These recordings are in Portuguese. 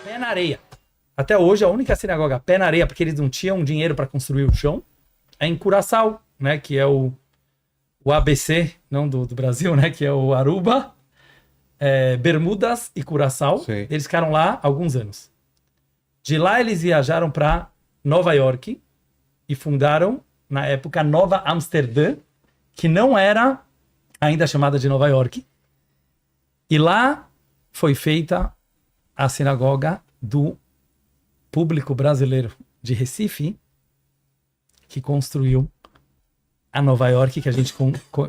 pé na areia. Até hoje, a única sinagoga pé na areia, porque eles não tinham dinheiro para construir o chão, é em Curaçao, né? Que é o ABC, não do Brasil, né? Que é o Aruba, Bermudas e Curaçao. Sim. Eles ficaram lá alguns anos. De lá, eles viajaram para Nova York e fundaram, na época, Nova Amsterdã, que não era ainda chamada de Nova York. E lá foi feita a sinagoga do público brasileiro de Recife, que construiu a Nova York que a gente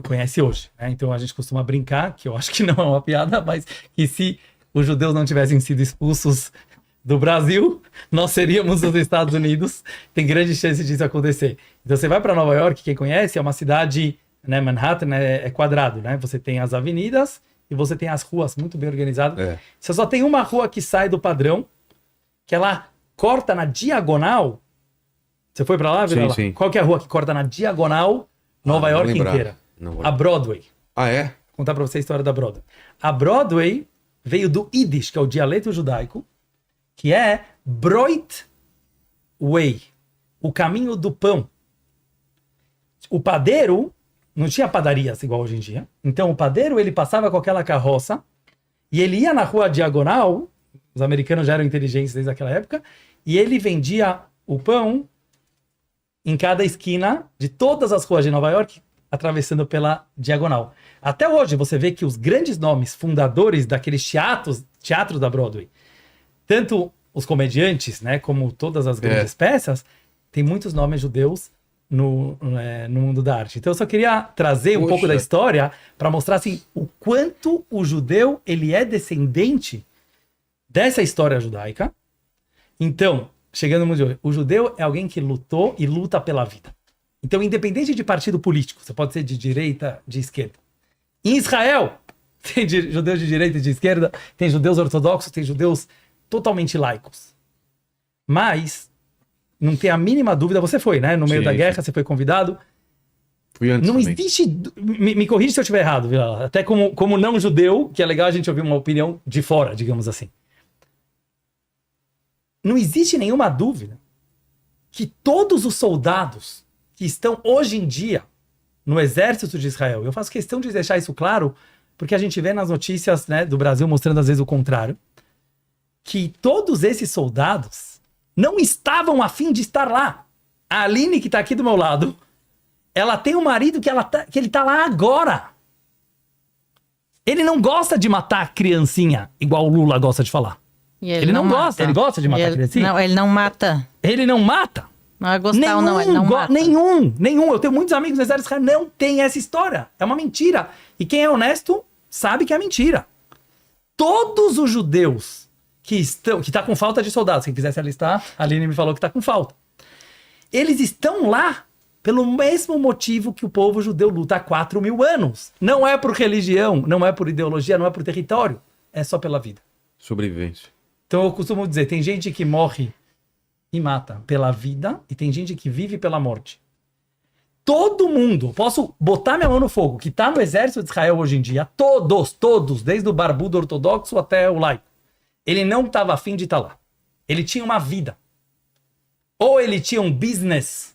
conhece hoje, né? Então a gente costuma brincar, que eu acho que não é uma piada, mas que se os judeus não tivessem sido expulsos do Brasil, nós seríamos dos Estados Unidos. Tem grande chance disso acontecer. Então você vai para Nova York, quem conhece, é uma cidade, né, Manhattan é quadrado, né? Você tem as avenidas e você tem as ruas muito bem organizadas. Você só tem uma rua que sai do padrão, que ela corta na diagonal. Você foi para lá, Vila? Sim. Qual que é a rua que corta na diagonal Nova York inteira? A Broadway. Ah, é? Vou contar para você a história da Broadway. A Broadway veio do Yiddish, que é o dialeto judaico, que é Broit Way, o caminho do pão. O padeiro não tinha padarias igual hoje em dia. Então o padeiro, ele passava com aquela carroça e ele ia na rua diagonal. Os americanos já eram inteligentes desde aquela época, e ele vendia o pão em cada esquina de todas as ruas de Nova York, atravessando pela diagonal. Até hoje você vê que os grandes nomes fundadores daqueles teatros da Broadway, tanto os comediantes, né, como todas as grandes peças, tem muitos nomes judeus no mundo da arte. Então eu só queria trazer um pouco da história para mostrar assim, o quanto o judeu ele é descendente dessa história judaica. Então, chegando no mundo de hoje, o judeu é alguém que lutou e luta pela vida. Então, independente de partido político, você pode ser de direita, de esquerda. Em Israel, tem judeus de direita e de esquerda, tem judeus ortodoxos, tem judeus totalmente laicos. Mas, não tem a mínima dúvida, você foi, né? No meio da guerra, você foi convidado. Fui antes não também. Existe... Me corrija se eu estiver errado, Vila. Até como não judeu, que é legal a gente ouvir uma opinião de fora, digamos assim. Não existe nenhuma dúvida que todos os soldados que estão hoje em dia no exército de Israel, eu faço questão de deixar isso claro, porque a gente vê nas notícias, né, do Brasil mostrando às vezes o contrário, que todos esses soldados não estavam a fim de estar lá. A Aline, que está aqui do meu lado, ela tem um marido que ele tá lá agora. Ele não gosta de matar a criancinha, igual o Lula gosta de falar. Ele não gosta. Ele gosta de matar a criancinha? Não, ele não mata. Ele não mata? Não é gostar ou não, ele não mata. Nenhum. Eu tenho muitos amigos no exército que não tem essa história. É uma mentira. E quem é honesto sabe que é mentira. Todos os judeus que tá com falta de soldados, quem quisesse alistar, a Aline me falou que tá com falta. Eles estão lá pelo mesmo motivo que o povo judeu luta há 4.000 anos. Não é por religião, não é por ideologia, não é por território. É só pela vida. Sobrevivência. Então eu costumo dizer, tem gente que morre e mata pela vida e tem gente que vive pela morte. Todo mundo, posso botar minha mão no fogo, que tá no exército de Israel hoje em dia, todos, desde o barbudo ortodoxo até o laico, ele não estava afim de estar lá. Ele tinha uma vida. Ou ele tinha um business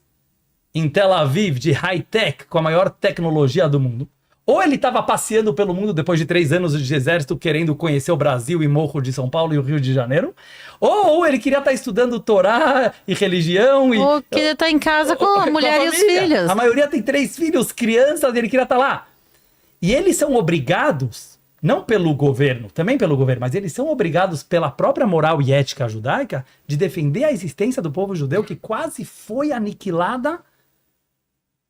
em Tel Aviv de high-tech, com a maior tecnologia do mundo. Ou ele estava passeando pelo mundo depois de 3 anos de exército, querendo conhecer o Brasil e Morro de São Paulo e o Rio de Janeiro. Ou ele queria estar estudando Torá e religião. Ou queria estar em casa com a mulher e os filhos. A maioria tem 3 filhos, crianças, e ele queria estar lá. E eles são obrigados, não pelo governo, também pelo governo, mas eles são obrigados pela própria moral e ética judaica de defender a existência do povo judeu que quase foi aniquilada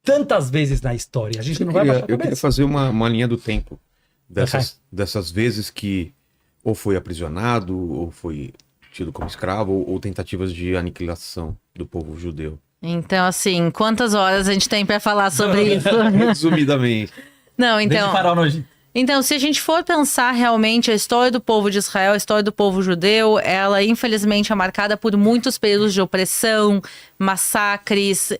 tantas vezes na história. A gente não vai baixar a cabeça. Eu queria fazer uma linha do tempo dessas vezes que ou foi aprisionado, ou foi tido como escravo, ou tentativas de aniquilação do povo judeu. Então, assim, quantas horas a gente tem para falar sobre isso? Resumidamente. Não, então... Então, se a gente for pensar realmente a história do povo de Israel, a história do povo judeu, ela infelizmente é marcada por muitos períodos de opressão, massacres,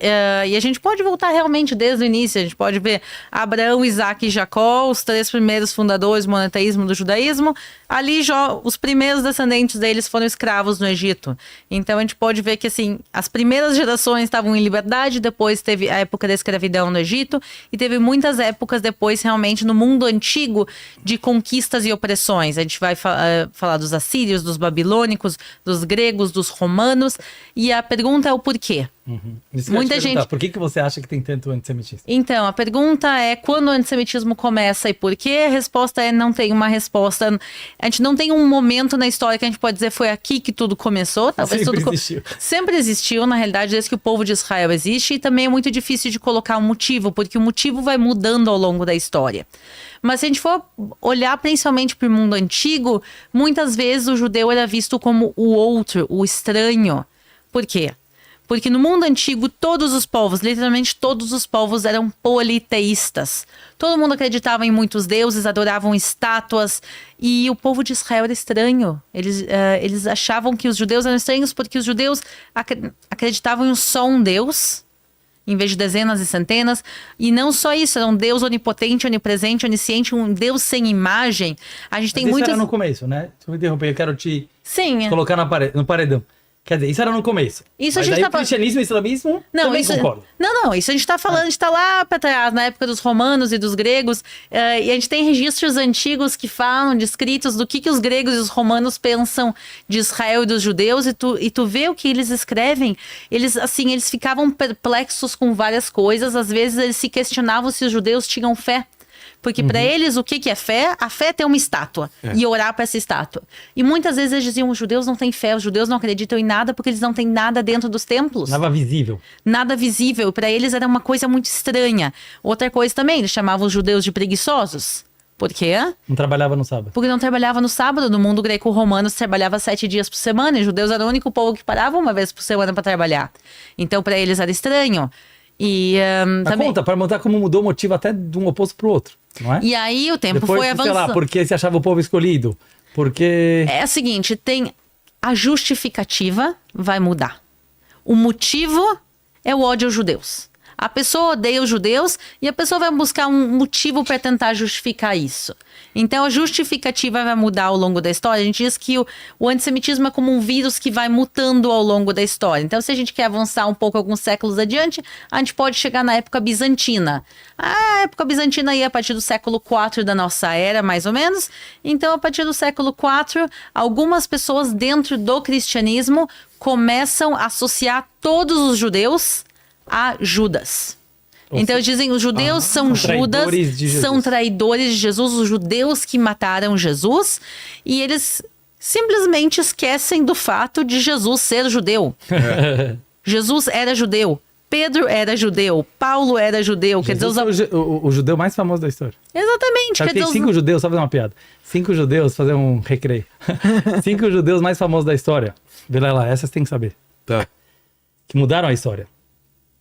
e a gente pode voltar realmente desde o início, a gente pode ver Abraão, Isaac e Jacó, os 3 primeiros fundadores do monoteísmo do judaísmo, ali os primeiros descendentes deles foram escravos no Egito. Então a gente pode ver que assim, as primeiras gerações estavam em liberdade, depois teve a época da escravidão no Egito, e teve muitas épocas depois realmente no mundo antigo de conquistas e opressões. A gente vai falar dos assírios, dos babilônicos, dos gregos, dos romanos, e a pergunta é o porquê. Muita gente. Por que você acha que tem tanto antissemitismo? Então, a pergunta é quando o antissemitismo começa e por quê? A resposta é não tem uma resposta. A gente não tem um momento na história que a gente pode dizer foi aqui que tudo começou. Talvez sempre tudo existiu. Sempre existiu, na realidade, desde que o povo de Israel existe. E também é muito difícil de colocar um motivo, porque o motivo vai mudando ao longo da história. Mas se a gente for olhar principalmente para o mundo antigo, muitas vezes o judeu era visto como o outro, o estranho. Por quê? Porque no mundo antigo, todos os povos, literalmente todos os povos eram politeístas. Todo mundo acreditava em muitos deuses, adoravam estátuas. E o povo de Israel era estranho. Eles achavam que os judeus eram estranhos porque os judeus acreditavam em só um Deus, em vez de dezenas e centenas. E não só isso, era um Deus onipotente, onipresente, onisciente, um Deus sem imagem. A gente tem Mas isso muitas... era no começo, né? Se eu me interromper, eu quero te Sim. colocar no paredão. Quer dizer, isso era no começo. Isso mas a gente aí o cristianismo e o islamismo também concordo. Não, isso a gente tá falando, a gente tá lá pra trás, na época dos romanos e dos gregos, e a gente tem registros antigos que falam, descritos do que os gregos e os romanos pensam de Israel e dos judeus, e tu vê o que eles escrevem, eles ficavam perplexos com várias coisas, às vezes eles se questionavam se os judeus tinham fé. Porque para eles, o que é fé? A fé é ter uma estátua e orar para essa estátua. E muitas vezes eles diziam, os judeus não têm fé, os judeus não acreditam em nada porque eles não têm nada dentro dos templos. Nada visível. Nada visível. Para eles era uma coisa muito estranha. Outra coisa também, eles chamavam os judeus de preguiçosos. Por quê? Não trabalhava no sábado. Porque não trabalhava no sábado. No mundo greco-romano, se trabalhava 7 dias por semana. E os judeus eram o único povo que parava uma vez por semana para trabalhar. Então, para eles era estranho. E também... Conta, para mostrar como mudou o motivo até de um oposto pro outro, não é? E aí o tempo depois, foi avançando. Sei lá, porque se achava o povo escolhido, porque... É o seguinte, tem a justificativa vai mudar. O motivo é o ódio aos judeus. A pessoa odeia os judeus e a pessoa vai buscar um motivo para tentar justificar isso. Então, a justificativa vai mudar ao longo da história. A gente diz que o antissemitismo é como um vírus que vai mutando ao longo da história. Então, se a gente quer avançar um pouco alguns séculos adiante, a gente pode chegar na época bizantina. A época bizantina ia a partir do século IV da nossa era, mais ou menos. Então, a partir do século IV, algumas pessoas dentro do cristianismo começam a associar todos os judeus a Judas. Então dizem os judeus são Judas, são traidores de Jesus, os judeus que mataram Jesus, e eles simplesmente esquecem do fato de Jesus ser judeu. Jesus era judeu, Pedro era judeu, Paulo era judeu. Quer dizer, o judeu mais famoso da história. Exatamente. Tem 5 judeus, só fazer uma piada. 5 judeus, fazer um recreio. 5 judeus mais famosos da história. Vê lá, essas tem que saber. Tá. Que mudaram a história.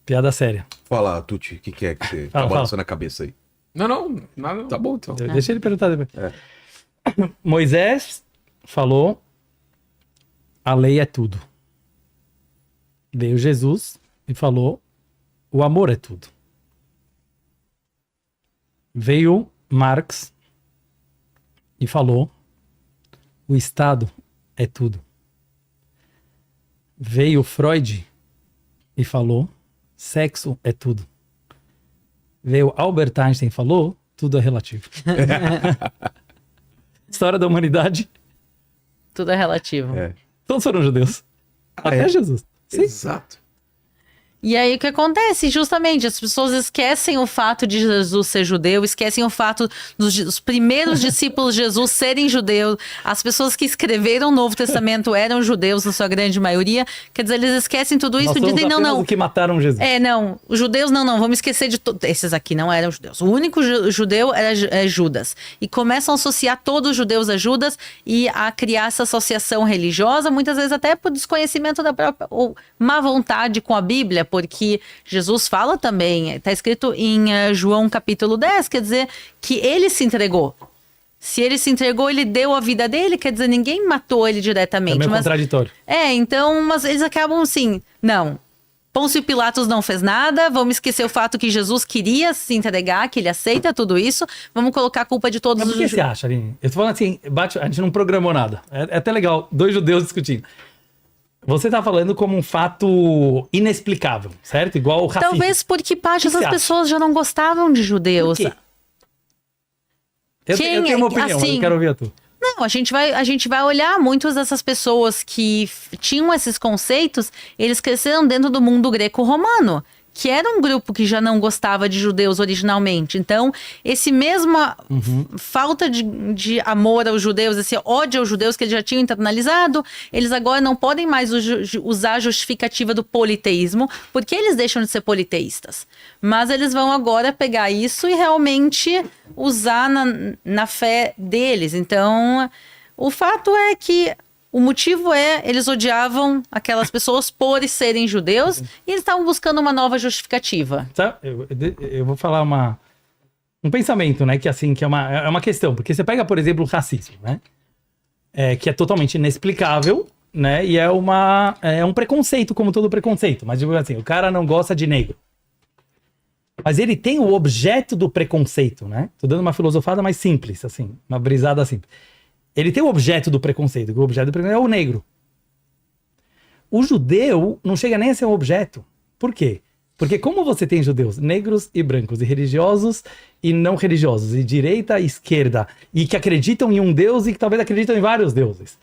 Piada séria. Fala, Tuti, o que é que você tá balançando a cabeça aí? Não, nada. Tá bom, então. Deixa ele perguntar depois. Moisés falou, a lei é tudo. Veio Jesus e falou, o amor é tudo. Veio Marx e falou, o Estado é tudo. Veio Freud e falou, sexo é tudo. Veio Albert Einstein e falou, tudo é relativo. História da humanidade. Tudo é relativo. Todos foram judeus. Até Jesus. Sim. Exato. E aí o que acontece? Justamente, as pessoas esquecem o fato de Jesus ser judeu, esquecem o fato dos primeiros discípulos de Jesus serem judeus, as pessoas que escreveram o Novo Testamento eram judeus, na sua grande maioria. Quer dizer, eles esquecem tudo isso e dizem, não. que mataram Jesus. Não, os judeus não, vamos esquecer de todos. Esses aqui não eram judeus. O único judeu era Judas. E começam a associar todos os judeus a Judas e a criar essa associação religiosa, muitas vezes até por desconhecimento da própria, ou má vontade com a Bíblia, porque Jesus fala também, está escrito em João capítulo 10, quer dizer que ele se entregou. Se ele se entregou, ele deu a vida dele, quer dizer, ninguém matou ele diretamente. É meio contraditório. Então, mas eles acabam assim, não, Pôncio Pilatos não fez nada, vamos esquecer o fato que Jesus queria se entregar, que ele aceita tudo isso, vamos colocar a culpa de todos Mas os por que você acha, Aline? Eu tô falando assim, a gente não programou nada. É até legal, 2 judeus discutindo. Você tá falando como um fato inexplicável, certo? Igual o racismo. Talvez porque parte O que das você pessoas já não gostavam de judeus. Por quê? Eu Quem tenho uma é- opinião, mas assim, eu quero ouvir a tua. Não, a gente vai olhar muitas dessas pessoas que tinham esses conceitos, eles cresceram dentro do mundo greco-romano, que era um grupo que já não gostava de judeus originalmente. Então, esse mesma falta de amor aos judeus, esse ódio aos judeus que eles já tinham internalizado, eles agora não podem mais usar a justificativa do politeísmo, porque eles deixam de ser politeístas. Mas eles vão agora pegar isso e realmente usar na fé deles. Então, o fato é que o motivo eles odiavam aquelas pessoas por serem judeus e eles estavam buscando uma nova justificativa. Sabe, eu vou falar um pensamento, né? Que assim, que é uma questão. Porque você pega, por exemplo, o racismo, né? Que é totalmente inexplicável, né? E é um preconceito, como todo preconceito. Mas, tipo assim, o cara não gosta de negro. Mas ele tem o objeto do preconceito, né? Tô dando uma filosofada mais simples, assim. Uma brisada simples. Ele tem o objeto do preconceito. O objeto do preconceito é o negro. O judeu não chega nem a ser um objeto. Por quê? Porque como você tem judeus negros e brancos, e religiosos e não religiosos, e direita e esquerda, e que acreditam em um deus e que talvez acreditam em vários deuses.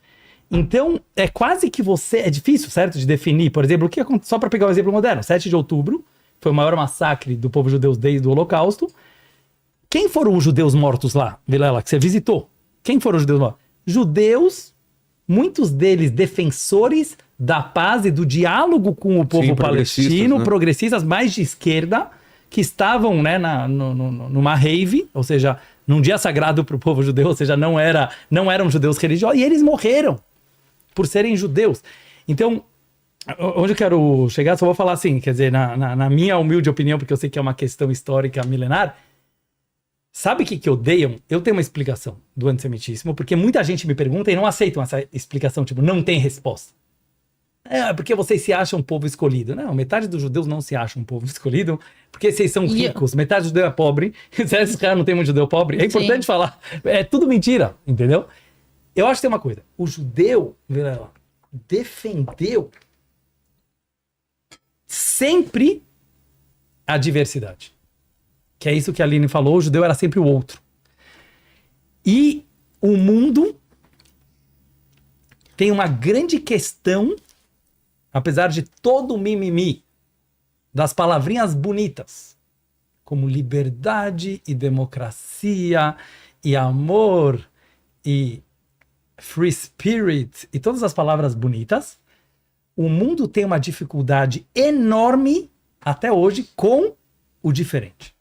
Então, é quase que é difícil, certo, de definir. Por exemplo, só para pegar um exemplo moderno, 7 de outubro, foi o maior massacre do povo judeu desde o Holocausto. Quem foram os judeus mortos lá, Vilela, que você visitou? Quem foram os judeus mortos? Judeus, muitos deles defensores da paz e do diálogo com o povo palestino, progressistas mais de esquerda, que estavam, né, numa rave, ou seja, num dia sagrado para o povo judeu, ou seja, não eram judeus religiosos, e eles morreram por serem judeus. Então, onde eu quero chegar, só vou falar assim, quer dizer, na minha humilde opinião, porque eu sei que é uma questão histórica milenar. Sabe o que odeiam? Eu tenho uma explicação do antissemitismo, porque muita gente me pergunta e não aceitam essa explicação, tipo, não tem resposta. Porque vocês se acham um povo escolhido. Não, metade dos judeus não se acham um povo escolhido, porque vocês são ricos, metade dos judeus é pobre, esses caras não tem muito judeu pobre, é importante falar. É tudo mentira, entendeu? Eu acho que tem uma coisa, o judeu defendeu sempre a diversidade. Que é isso que a Aline falou, o judeu era sempre o outro. E o mundo tem uma grande questão, apesar de todo o mimimi, das palavrinhas bonitas, como liberdade e democracia e amor e free spirit e todas as palavras bonitas, o mundo tem uma dificuldade enorme até hoje com o diferente.